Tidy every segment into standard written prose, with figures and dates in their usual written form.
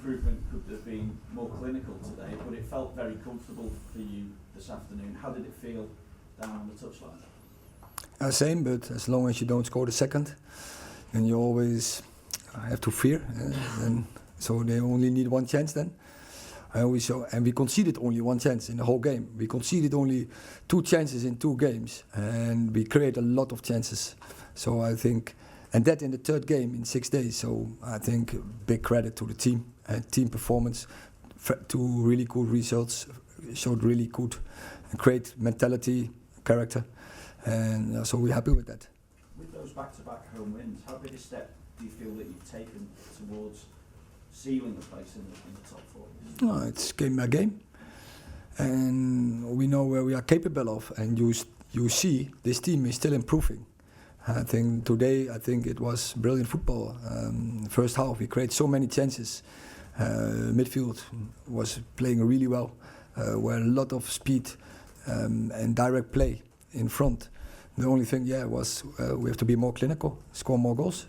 improvement could have been more clinical today, but it felt very comfortable for you this afternoon. How did it feel down on the touchline? Same, but as long as you don't score the second, then you always have to fear. And so they only need one chance then. And we conceded only one chance in the whole game. We conceded only 2 chances in 2 games, and we create a lot of chances. So I think, and that in the 3rd game in 6 days. So I think big credit to the team and team performance. 2 really good results, showed really good and great mentality, character, and so we're happy with that. With those back-to-back home wins, how big a step do you feel that you've taken towards sealing the place in the top 4? No, it's game by game, and we know where we are capable of, and you see this team is still improving. I think today, it was brilliant football. First half, we created so many chances. Midfield was playing really well, where a lot of speed and direct play in front. The only thing, was we have to be more clinical, score more goals.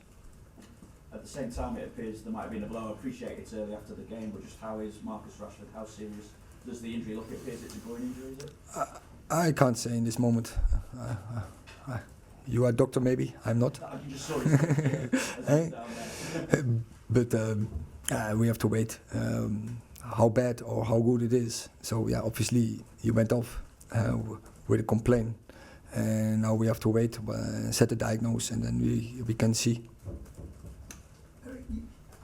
At the same time, it appears there might have been a blow. I appreciate it's early after the game, but just how is Marcus Rashford? How serious does the injury look? It appears it's a groin injury, is it? I can't say in this moment. You are a doctor, maybe. I'm not. You just saw it down there. But we have to wait how bad or how good it is. So obviously he went off with a complaint, and now we have to wait, set the diagnosis, and then we can see.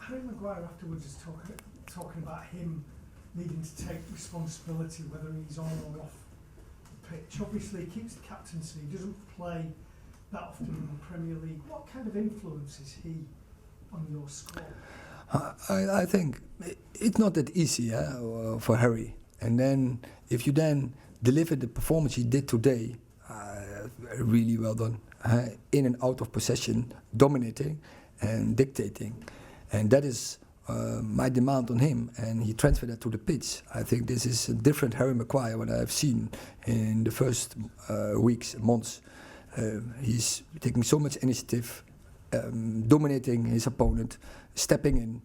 Harry Maguire afterwards is talking about him needing to take responsibility, whether he's on or off the pitch. Obviously, he keeps the captaincy. He doesn't play that often in the Premier League. What kind of influence is he on your squad? I think it's not that easy for Harry. And then if you then deliver the performance he did today, really well done. In and out of possession, dominating and dictating. And that is my demand on him, and he transferred that to the pitch. I think this is a different Harry Maguire what I've seen in the first weeks, months. He's taking so much initiative, dominating his opponent, stepping in,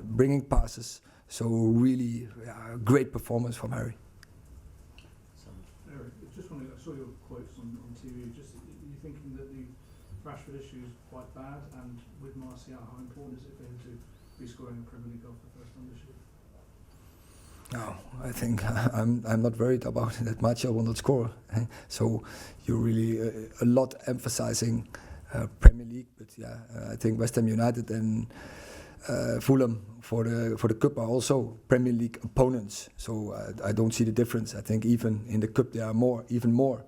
bringing passes. So really great performance from Harry. Erik, just wondering, I saw your quotes on TV. Just are you thinking that the Rashford issue is quite bad, and with Martial, how important is it for him to be scoring a Premier League goal for the first time this year? No, I think I'm not worried about that Martial will not score. So you're really a lot emphasizing Premier League, but I think West Ham United and Fulham for the cup are also Premier League opponents. So I don't see the difference. I think even in the cup they are even more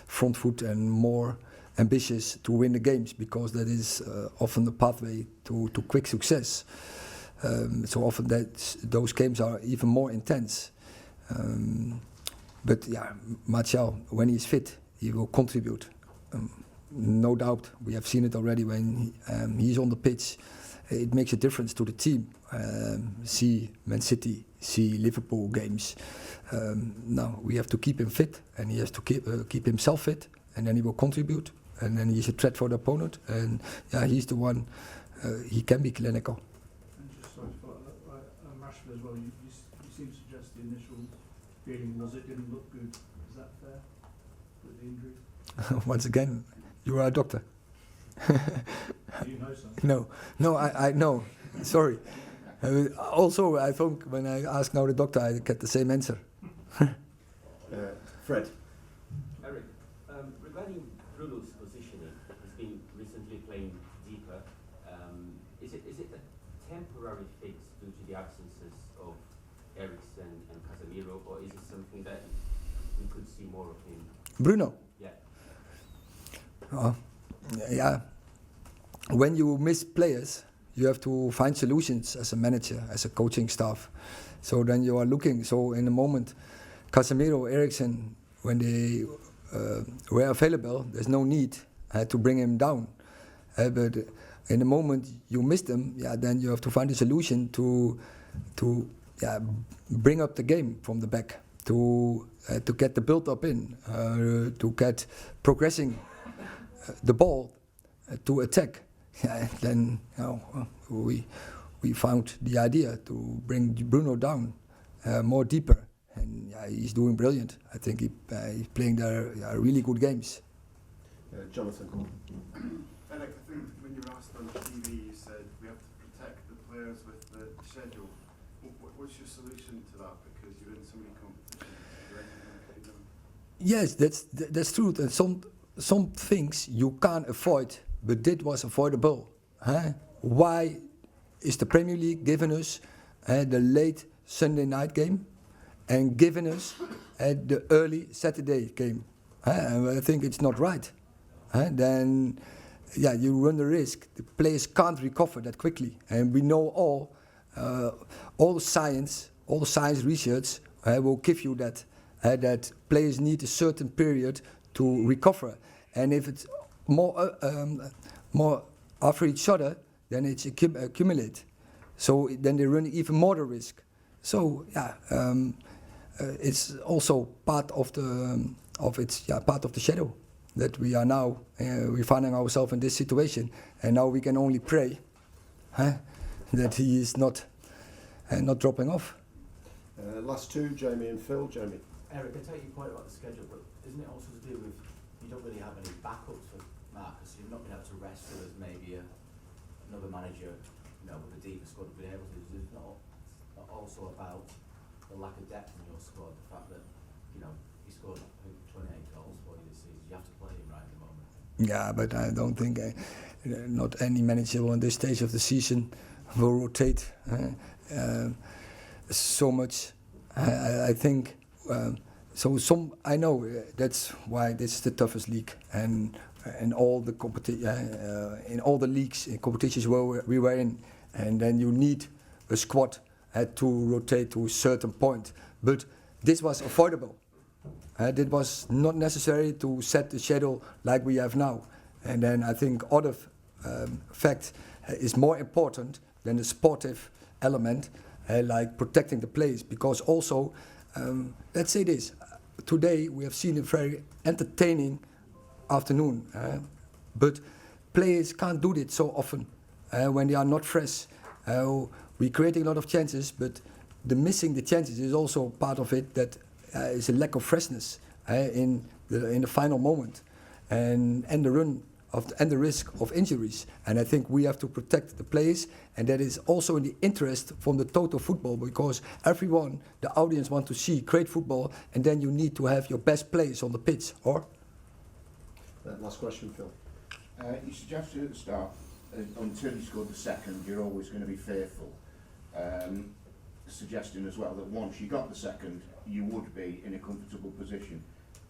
front foot and more ambitious to win the games, because that is often the pathway to quick success. So often those games are even more intense. But Martial, when he's fit, he will contribute. No doubt, we have seen it already when he's on the pitch. It makes a difference to the team. See Man City, see Liverpool games. Now we have to keep him fit, and he has to keep himself fit, and then he will contribute, and then he's a threat for the opponent. And he's the one. He can be clinical. Rashford as well, you seem to suggest the initial feeling was it didn't look good. Is that fair with the injury? Once again, you are a doctor. Do you know something? No, I know. Sorry. Also, I think when I ask now the doctor, I get the same answer. Fred. Erik, regarding Bruno's positioning, he's been recently playing deeper. Is it a temporary fix due to the absences of Eriksen and Casemiro, or is it something that we could see more of him? Bruno? Yeah. Yeah. When you miss players, you have to find solutions as a manager, as a coaching staff. So then you are looking. So in the moment, Casemiro, Eriksen, when they were available, there's no need to bring him down. But in the moment you miss them, then you have to find a solution to bring up the game from the back, to get the build up in, to get progressing the ball to attack. Then we we found the idea to bring Bruno down more deeper, and he's doing brilliant. I think he's playing there really good games. Jonathan. Erik, I think when you were asked on TV, you said we have to protect the players with the schedule. What's your solution to that? Because you're in so many competitions. Yes, that's true. And some things you can't avoid, but this was avoidable. Huh? Why is the Premier League giving us the late Sunday night game and giving us the early Saturday game? And I think it's not right. Then, you run the risk. The players can't recover that quickly, and we know all the science research will give you that players need a certain period to recover, and if it's more after each other, then it's accumulate. So then they run even more the risk. So it's also part of the shadow that we are now. We're finding ourselves in this situation, and now we can only pray that he is not dropping off. Last two, Jamie and Phil. Jamie. Erik, I take your point about the schedule, but isn't it also to do with you don't really have any backups for Marcus? You've not been able to rest him as maybe another manager, with a deeper squad have been able to. It's not also about the lack of depth in your squad. The fact that he scored 28 goals for you this season. You have to play him right at the moment. Yeah, but I don't think not any manager on this stage of the season will rotate so much. I think I know that's why this is the toughest league, and all the in all the leagues and competitions where we were in, and then you need a squad to rotate to a certain point. But this was avoidable. It was not necessary to set the schedule like we have now. And then I think other fact is more important than the sportive element, like protecting the players. Because also, let's say this, today we have seen a very entertaining afternoon, but players can't do it so often when they are not fresh. We're creating a lot of chances, but missing the chances is also part of it. That is a lack of freshness in the final moment, and the risk of injuries. And I think we have to protect the players, and that is also in the interest from the total football, because everyone, the audience, want to see great football, and then you need to have your best players on the pitch. Or Last question, Phil. You suggested at the start, until you scored the second, you're always going to be fearful. Suggesting as well that once you got the second, you would be in a comfortable position.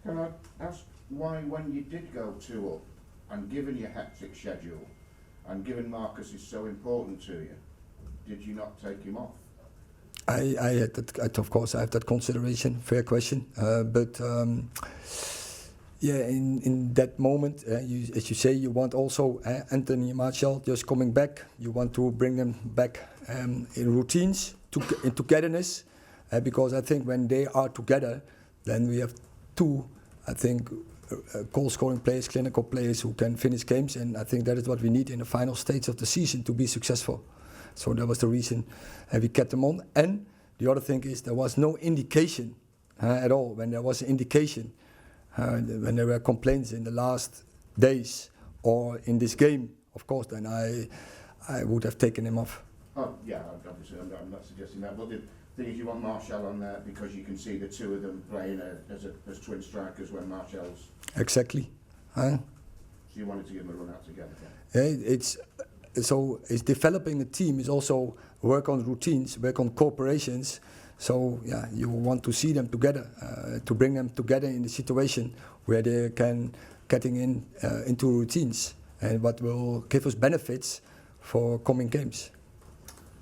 Can I ask why, when you did go 2 up, and given your hectic schedule, and given Marcus is so important to you, did you not take him off? I had that, of course, I have that consideration. Fair question, but in that moment, as you say, you want also Anthony Martial just coming back. You want to bring them back in routines, in togetherness, because I think when they are together, then we have two, I think, goal-scoring players, clinical players who can finish games, and I think that is what we need in the final stage of the season to be successful. So that was the reason we kept them on. And the other thing is there was no indication at all. When there was an indication, when there were complaints in the last days or in this game, of course, then I would have taken him off. Oh, yeah, obviously, I'm not suggesting that. But the thing is, you want Martial on there because you can see the two of them playing as twin strikers when Martial's... Exactly. So you wanted to give them a run out together? Yeah, it's developing a team is also work on routines, work on cooperations. So yeah, you want to see them together, to bring them together in the situation where they can getting into routines, and what will give us benefits for coming games.